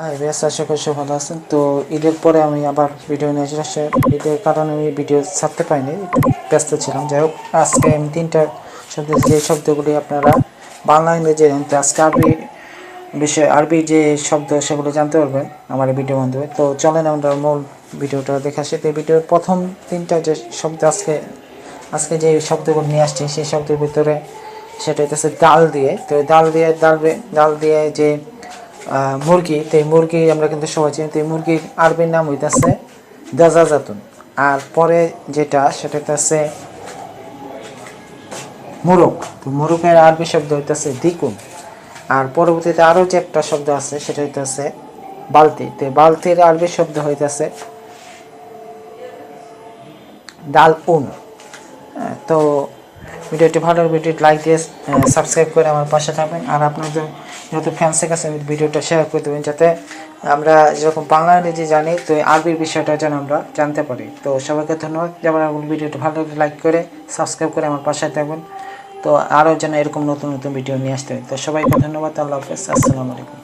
হ্যাঁ বেশ, আশা করি সব ভালো আছেন। তো ঈদের পরে আমি আবার ভিডিও নিয়ে আসছি। ঈদের কারণে আমি ভিডিও ছাড়তে পারিনি, একটু ব্যস্ত ছিলাম। যাই হোক, আজকে আমি তিনটা শব্দ, যে শব্দগুলি আপনারা বাংলা ইংরেজি আজকে আরবি বিষয়, আরবি যে শব্দ সেগুলো জানতে পারবেন আমার এই ভিডিও মাধ্যমে। তো চলেন আমরা মূল ভিডিওটা দেখে আসি। তো এই ভিডিওর প্রথম তিনটা যে শব্দ আজকে আজকে যে শব্দগুলো নিয়ে আসছি সেই শব্দের ভিতরে সেটা হচ্ছে ডাল দিয়ে। তো ডাল দিয়ে যে মুরগি, তো এই মুরগি আমরা কিন্তু সবাই চিনি। তো এই মুরগির আরবির নাম হইতেছে দাজাজাতুন। আর পরে যেটা সেটা হইতেছে মোরগ। তো মোরগের আরবি শব্দ হইতেছে দ্বিগুণ। আর পরবর্তীতে আরও যে একটা শব্দ আছে সেটা হইতেছে বালতি। তো বালতির আরবি শব্দ হইতেছে ডাল উন। তো ভিডিওটি ভালো, ভিডিওটি লাইক দিয়ে সাবস্ক্রাইব করে আমার পাশে থাকবেন। আর আপনাদের যত ফ্যান্সের কাছে ভিডিওটা শেয়ার করে দেবেন, যাতে আমরা যেরকম বাংলা ইংরেজি জানি, তো আরবির বিষয়টা যেন আমরা জানতে পারি। তো সবাইকে ধন্যবাদ। যেমন ভিডিওটি ভালো লাইক করে সাবস্ক্রাইব করে আমার পাশে থাকবেন। তো আরও যেন এরকম নতুন নতুন ভিডিও নিয়ে আসতে হয়। তো সবাইকে ধন্যবাদ। আল্লাহ হাফেজ, আসসালামু আলাইকুম।